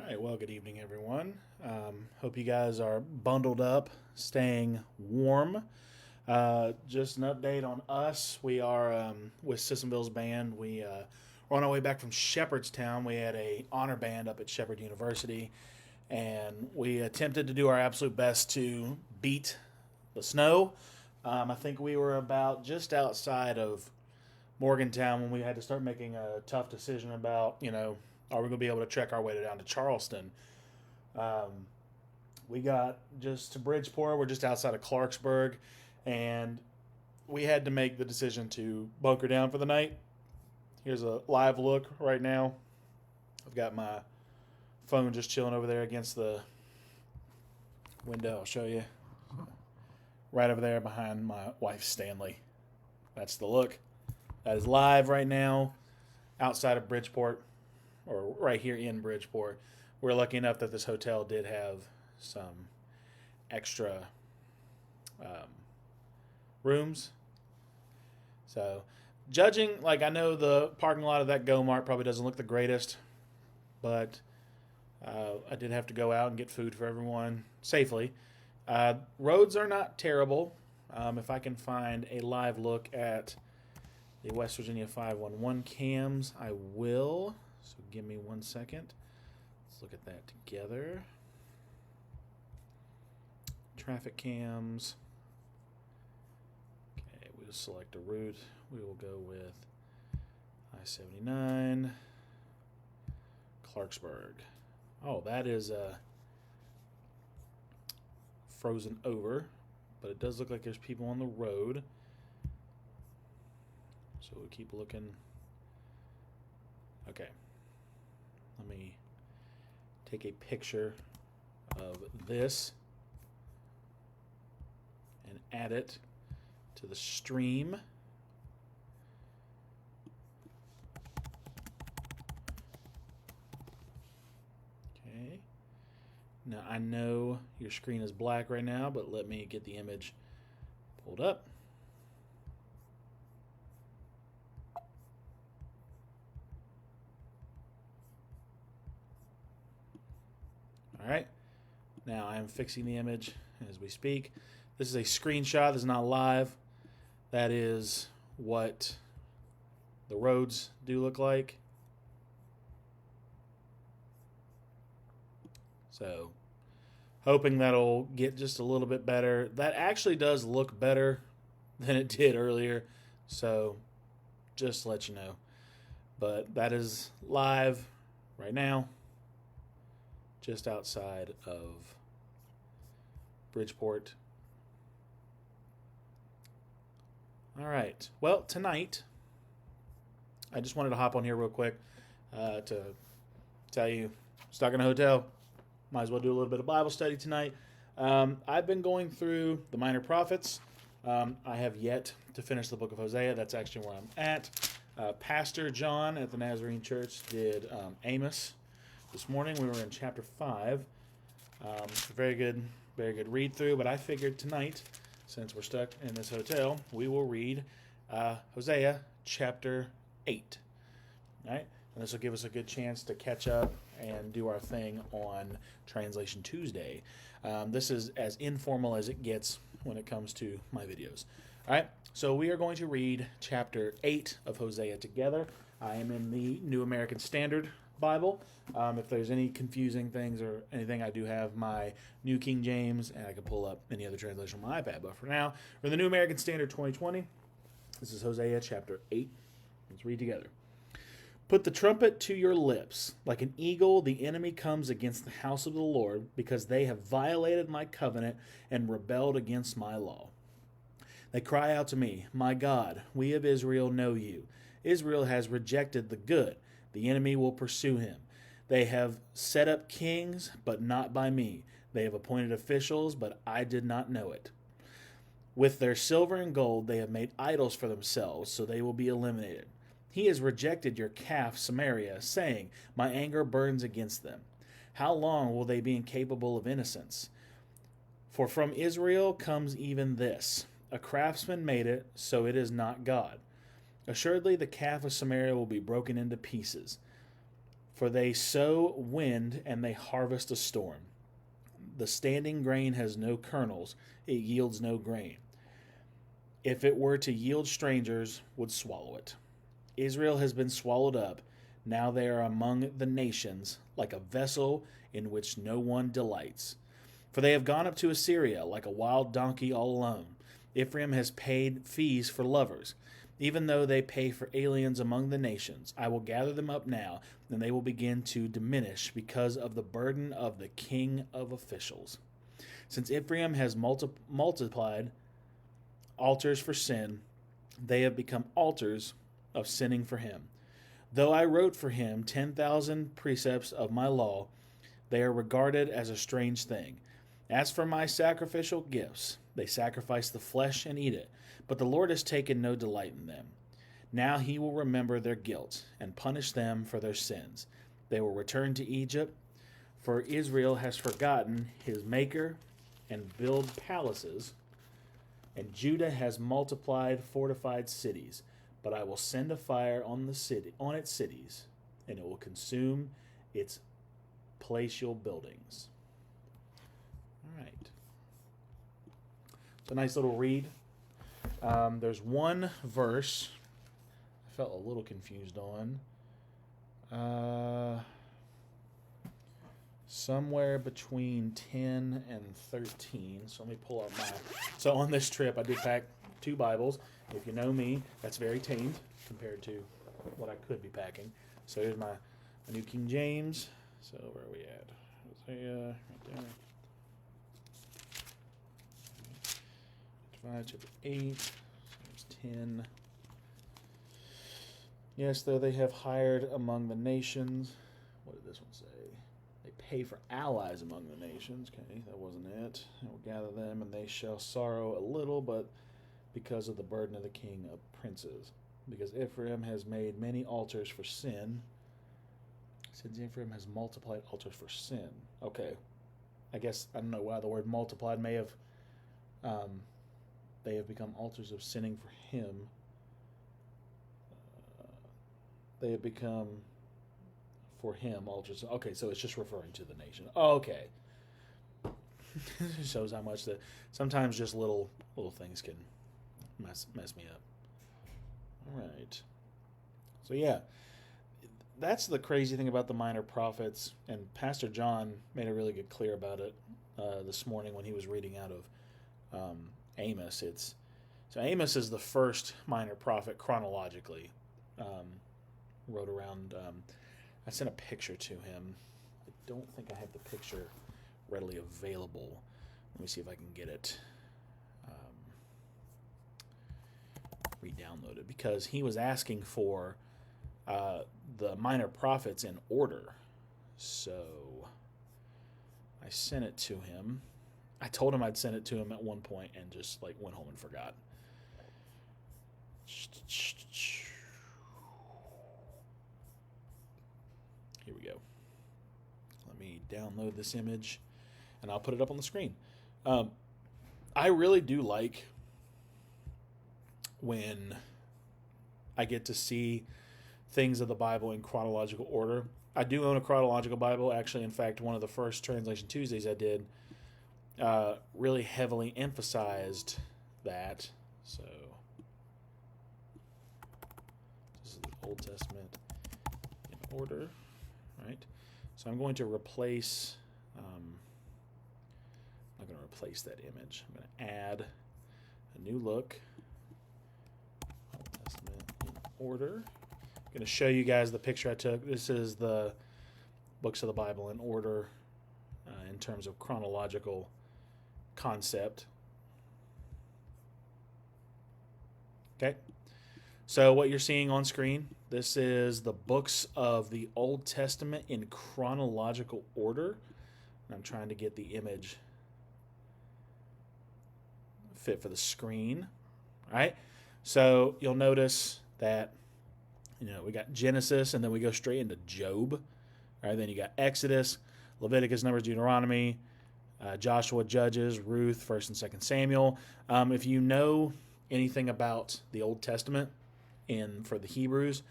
right, well, good evening, everyone. Hope you guys are bundled up, staying warm. Just an update on us. We are with Sissonville's band. We're on our way back from Shepherdstown. We had a honor band up at Shepherd University, and we attempted to do our absolute best to beat the snow. I think we were about just outside of Morgantown when we had to start making a tough decision about, are we going to be able to trek our way down to Charleston? We got just to Bridgeport. We're just outside of Clarksburg, and we had to make the decision to bunker down for the night. Here's a live look right now. I've got my phone just chilling over there against the window. I'll show you. Right over there behind my wife, Stanley. That's the look. That is live right now outside of Bridgeport, or right here in Bridgeport. We're lucky enough that this hotel did have some extra rooms. So, judging, I know the parking lot of that Go Mart probably doesn't look the greatest, but I did have to go out and get food for everyone safely. Roads are not terrible. If I can find a live look at the West Virginia 511 cams, I will. So give me 1 second. Let's look at that together. Traffic cams. Okay, we'll select a route. We will go with I-79, Clarksburg. Oh, that is frozen over, but it does look like there's people on the road. So we'll keep looking. Okay. Let me take a picture of this and add it to the stream. Okay. Now I know your screen is black right now, but let me get the image pulled up. All right, now I am fixing the image as we speak. This is a screenshot. This is not live. That is what the roads do look like. So, hoping that'll get just a little bit better. That actually does look better than it did earlier. So, just to let you know. But that is live right now, just outside of Bridgeport. All right. Well, tonight, I just wanted to hop on here real quick to tell you, stuck in a hotel. Might as well do a little bit of Bible study tonight. I've been going through the minor prophets. I have yet to finish the book of Hosea. That's actually where I'm at. Pastor John at the Nazarene Church did Amos. This morning we were in chapter 5. Very good read through. But I figured tonight, since we're stuck in this hotel, we will read Hosea chapter 8. All right, and this will give us a good chance to catch up and do our thing on Translation Tuesday. This is as informal as it gets when it comes to my videos. All right, so we are going to read chapter 8 of Hosea together. I am in the New American Standard Bible. If there's any confusing things or anything, I do have my New King James, and I can pull up any other translation on my iPad. But for now, we're in the New American Standard 2020. This is Hosea chapter 8. Let's read together. Put the trumpet to your lips. Like an eagle, the enemy comes against the house of the Lord, because they have violated my covenant and rebelled against my law. They cry out to me, my God, we of Israel know you. Israel has rejected the good. The enemy will pursue him. They have set up kings, but not by me. They have appointed officials, but I did not know it. With their silver and gold, they have made idols for themselves, so they will be eliminated. He has rejected your calf, Samaria, saying, my anger burns against them. How long will they be incapable of innocence? For from Israel comes even this. A craftsman made it, so it is not God. Assuredly, the calf of Samaria will be broken into pieces. For they sow wind and they harvest a storm. The standing grain has no kernels, it yields no grain. If it were to yield, strangers would swallow it. Israel has been swallowed up. Now they are among the nations, like a vessel in which no one delights. For they have gone up to Assyria like a wild donkey all alone. Ephraim has paid fees for lovers, even though they pay for aliens among the nations. I will gather them up now, and they will begin to diminish because of the burden of the king of officials. Since Ephraim has multiplied altars for sin, they have become altars of sinning for him. Though I wrote for him 10,000 precepts of my law, they are regarded as a strange thing. As for my sacrificial gifts, they sacrifice the flesh and eat it, but the Lord has taken no delight in them. Now he will remember their guilt and punish them for their sins. They will return to Egypt, for Israel has forgotten his maker and build palaces, and Judah has multiplied fortified cities. But I will send a fire on its cities, and it will consume its palatial buildings. All right. It's a nice little read. There's one verse I felt a little confused on. Somewhere between 10 and 13. So let me pull up my... So on this trip, I did pack 2 Bibles. If you know me, that's very tamed compared to what I could be packing. So here's my New King James. So where are we at? Hosea, right there. 5, chapter 8. So there's 10. Yes, though they have hired among the nations. What did this one say? They pay for allies among the nations. Okay, that wasn't it. I will gather them, and they shall sorrow a little, but because of the burden of the king of princes. Because Ephraim has made many altars for sin. Since Ephraim has multiplied altars for sin. Okay. I guess, I don't know why the word multiplied may have... they have become altars of sinning for him. They have become for him altars. Okay, so it's just referring to the nation. Oh, okay. It shows how much that sometimes just little things can mess me up. All right. So yeah, that's the crazy thing about the minor prophets, and Pastor John made it really good clear about it this morning when he was reading out of Amos. So Amos is the first minor prophet chronologically. Wrote around. I sent a picture to him. I don't think I have the picture readily available. Let me see if I can get it. Re-download it, because he was asking for the minor prophets in order. So I sent it to him. I told him I'd send it to him at one point and just went home and forgot. Here we go. Let me download this image and I'll put it up on the screen. I really do like when I get to see things of the Bible in chronological order. I do own a chronological Bible. Actually, in fact, one of the first Translation Tuesdays I did really heavily emphasized that. So this is the Old Testament in order, right? So I'm going to replace, I'm not going to replace that image. I'm going to add a new look. Old Testament in order. I'm going to show you guys the picture I took. This is the books of the Bible in order in terms of chronological concept. Okay. So what you're seeing on screen, this is the books of the Old Testament in chronological order. And I'm trying to get the image fit for the screen. All right. So you'll notice that, we got Genesis, and then we go straight into Job. All right. Then you got Exodus, Leviticus, Numbers, Deuteronomy, Joshua, Judges, Ruth, 1st and 2nd Samuel. If you know anything about the Old Testament for the Hebrews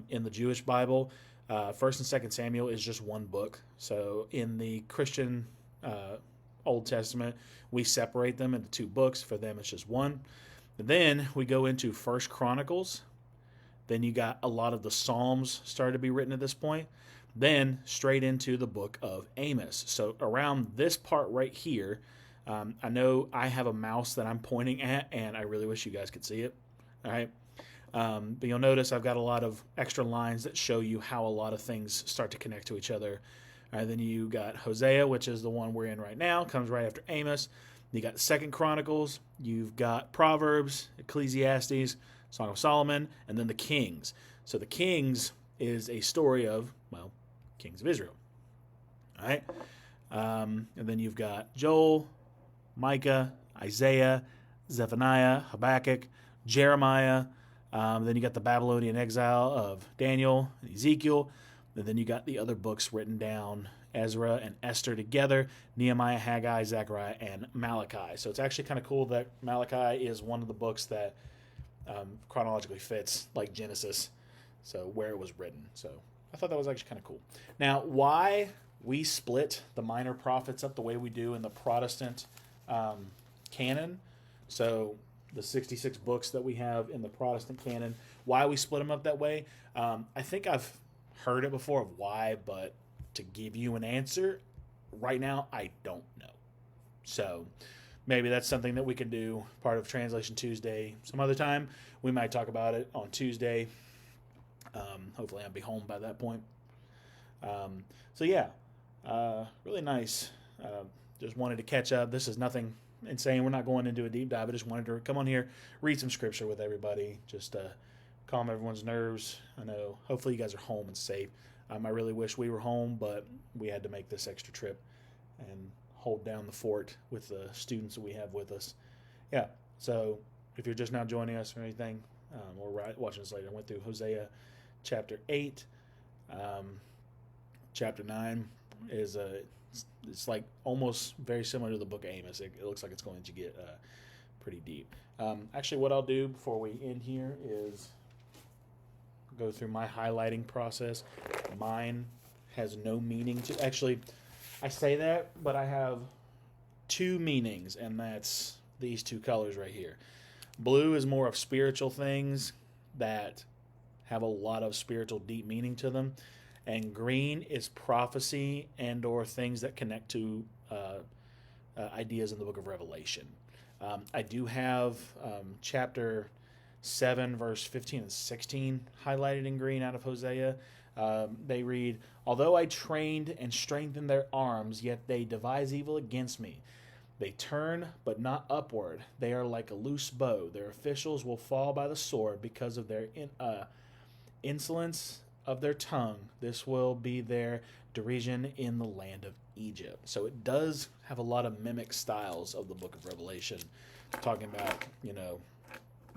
in the Jewish Bible, First and Second Samuel is just one book. So in the Christian Old Testament, we separate them into two books. For them, it's just one. And then we go into First Chronicles. Then you got a lot of the Psalms started to be written at this point. Then straight into the book of Amos. So around this part right here, I know I have a mouse that I'm pointing at, and I really wish you guys could see it. All right. But you'll notice I've got a lot of extra lines that show you how a lot of things start to connect to each other. All right, then you got Hosea, which is the one we're in right now, comes right after Amos. You got Second Chronicles, you've got Proverbs, Ecclesiastes, Song of Solomon, and then the Kings. So the Kings is a story of, well, kings of Israel. All right, and then you've got Joel, Micah, Isaiah, Zephaniah, Habakkuk, Jeremiah. Then you got the Babylonian exile of Daniel and Ezekiel. And then you got the other books written down, Ezra and Esther together, Nehemiah, Haggai, Zechariah, and Malachi. So it's actually kind of cool that Malachi is one of the books that chronologically fits like Genesis, so where it was written. So I thought that was actually kind of cool. Now, why we split the minor prophets up the way we do in the Protestant canon, so the 66 books that we have in the Protestant canon, why we split them up that way, I think I've heard it before of why, but to give you an answer right now, I don't know. So maybe that's something that we can do part of Translation Tuesday some other time. We might talk about it on Tuesday. Hopefully I'll be home by that point. So yeah, really nice. Just wanted to catch up. This is nothing insane. We're not going into a deep dive. I just wanted to come on here, read some scripture with everybody, just calm everyone's nerves. I know hopefully you guys are home and safe. I really wish we were home, but we had to make this extra trip and hold down the fort with the students that we have with us. Yeah, so if you're just now joining us or anything, or watching this later, I went through Hosea chapter 8. Chapter 9 is it's like almost very similar to the book of Amos. It looks like it's going to get pretty deep. Actually, what I'll do before we end here is go through my highlighting process. Mine has no meaning to... Actually, I say that, but I have two meanings, and that's these two colors right here. Blue is more of spiritual things that have a lot of spiritual deep meaning to them. And green is prophecy and or things that connect to ideas in the book of Revelation. I do have chapter 7, verse 15 and 16 highlighted in green out of Hosea. They read, "Although I trained and strengthened their arms, yet they devise evil against me. They turn, but not upward. They are like a loose bow. Their officials will fall by the sword because of their insolence of their tongue. This will be their derision in the land of Egypt." So it does have a lot of mimic styles of the book of Revelation, talking about,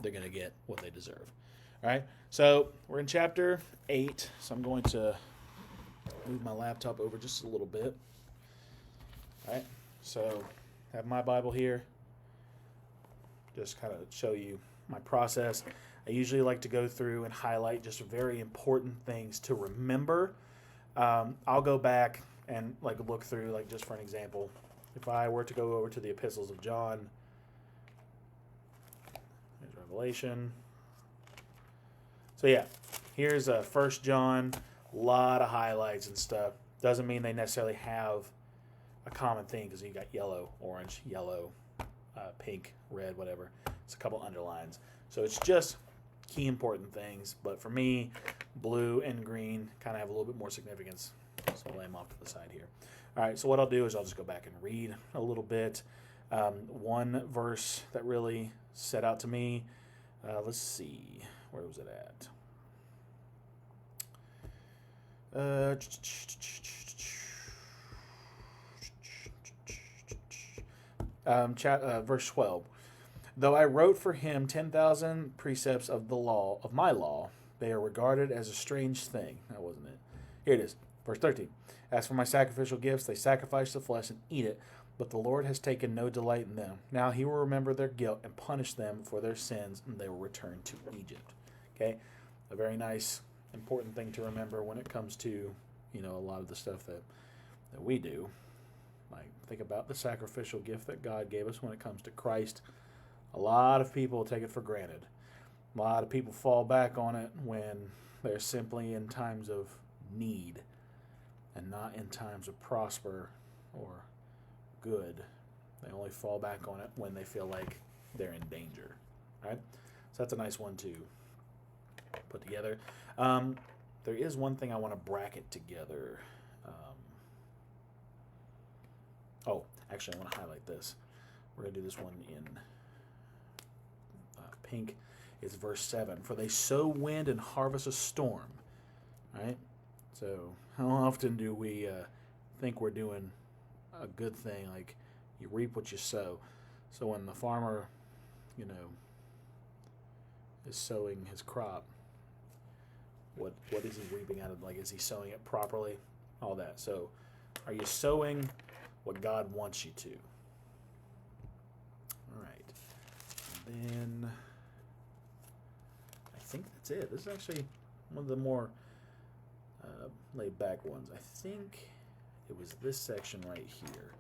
they're going to get what they deserve. All right, so we're in chapter 8, so I'm going to move my laptop over just a little bit. All right, so I have my Bible here. Just kind of show you my process. I usually like to go through and highlight just very important things to remember. I'll go back and look through, just for an example, if I were to go over to the epistles of John, there's Revelation. So yeah, here's 1 John, a lot of highlights and stuff. Doesn't mean they necessarily have a common theme, because you got yellow, orange, yellow, pink, red, whatever. It's a couple underlines. So it's just key important things, but for me, blue and green kind of have a little bit more significance, so I'll lay them off to the side here. All right, so what I'll do is I'll just go back and read a little bit. One verse that really set out to me, let's see, where was it at? Verse 12. "Though I wrote for him 10,000 precepts of my law, they are regarded as a strange thing." That wasn't it. Here it is. Verse 13. "As for my sacrificial gifts, they sacrifice the flesh and eat it, but the Lord has taken no delight in them. Now he will remember their guilt and punish them for their sins, and they will return to Egypt." Okay, a very nice important thing to remember when it comes to, a lot of the stuff that we do. Like, think about the sacrificial gift that God gave us when it comes to Christ. A lot of people take it for granted. A lot of people fall back on it when they're simply in times of need and not in times of prosper or good. They only fall back on it when they feel like they're in danger. Right? So that's a nice one to put together. There is one thing I want to bracket together. Actually, I want to highlight this. We're going to do this one in pink. It's verse 7. For they sow wind and harvest a storm. Right? So how often do we think we're doing a good thing? Like, you reap what you sow. So when the farmer, is sowing his crop, what is he reaping out of? Like, is he sowing it properly? All that. So are you sowing what God wants you to? All right. And then I think that's it. This is actually one of the more laid back ones. I think it was this section right here.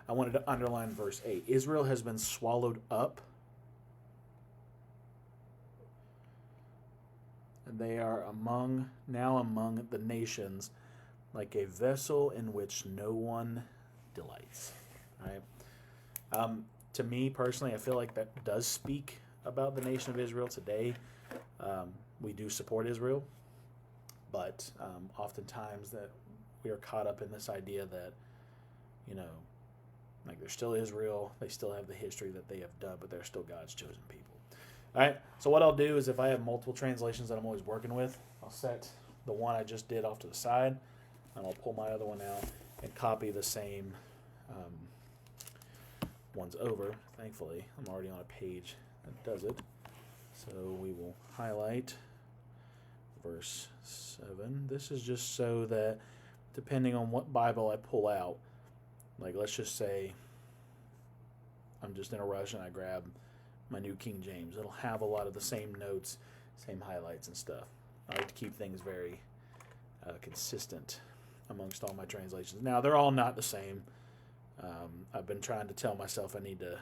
I wanted to underline verse 8. Israel has been swallowed up, and they are now among the nations, like a vessel in which no one delights. Right? To me personally, I feel like that does speak about the nation of Israel today. We do support Israel, but oftentimes that we are caught up in this idea that, like, they're still Israel, they still have the history that they have done, but they're still God's chosen people. All right, so what I'll do is, if I have multiple translations that I'm always working with, I'll set the one I just did off to the side, and I'll pull my other one out and copy the same ones over. Thankfully, I'm already on a page that does it. So we will highlight verse 7. This is just so that, depending on what Bible I pull out, like, let's just say I'm just in a rush and I grab my New King James. It'll have a lot of the same notes, same highlights and stuff. I like to keep things very consistent amongst all my translations. Now, they're all not the same. I've been trying to tell myself I need to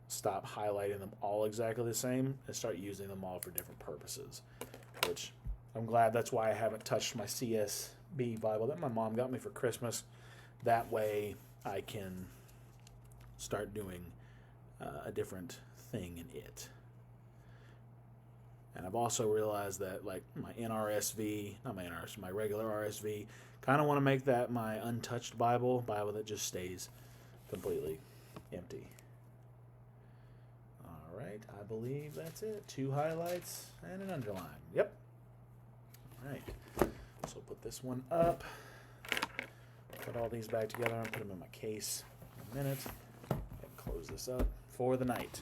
stop highlighting them all exactly the same and start using them all for different purposes, which I'm glad. That's why I haven't touched my CSB Bible that my mom got me for Christmas. That way I can start doing a different thing in it. And I've also realized that, like, my NRSV, not my NRSV, my regular RSV, kind of want to make that my untouched Bible that just stays completely empty. All right, I believe that's it. 2 highlights and an underline. Yep. All right, so put this one up, put all these back together, and put them in my case in a minute, and close this up for the night.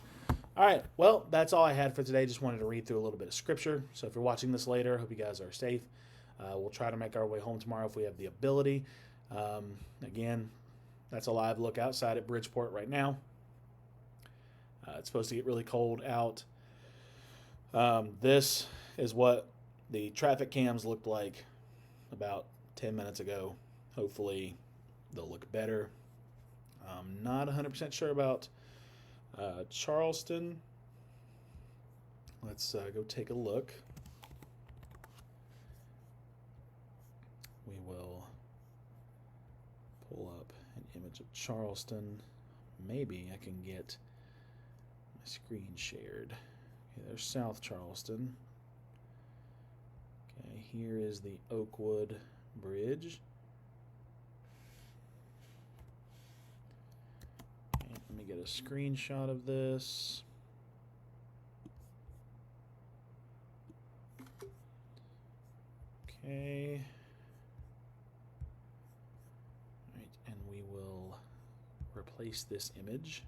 All right, well, that's all I had for today. Just wanted to read through a little bit of scripture. So if you're watching this later, I hope you guys are safe. We'll try to make our way home tomorrow if we have the ability. Again, that's a live look outside at Bridgeport right now. It's supposed to get really cold out. This is what the traffic cams looked like about 10 minutes ago. Hopefully they'll look better. I'm not 100% sure about Charleston. Let's go take a look. We will pull up an image of Charleston. Maybe I can get my screen shared. Okay, there's South Charleston. Okay, here is the Oakwood Bridge. Okay, let me get a screenshot of this. Okay. All right, and we will replace this image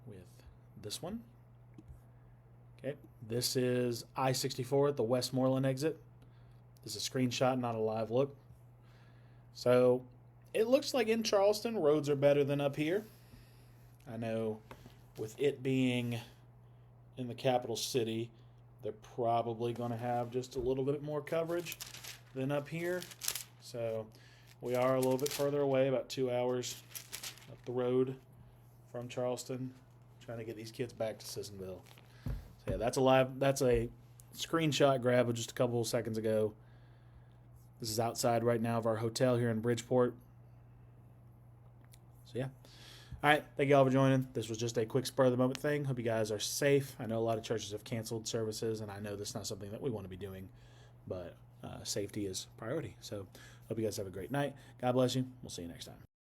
with this one. Okay, this is I-64 at the Westmoreland exit. This is a screenshot, not a live look. So it looks like in Charleston, roads are better than up here. I know with it being in the capital city, they're probably going to have just a little bit more coverage than up here. So we are a little bit further away, about 2 hours up the road from Charleston, trying to get these kids back to Sissonville. So yeah, that's a screenshot grab of just a couple of seconds ago. This is outside right now of our hotel here in Bridgeport. So yeah. All right, thank you all for joining. This was just a quick spur of the moment thing. Hope you guys are safe. I know a lot of churches have canceled services, and I know this is not something that we want to be doing, but safety is priority. So hope you guys have a great night. God bless you. We'll see you next time.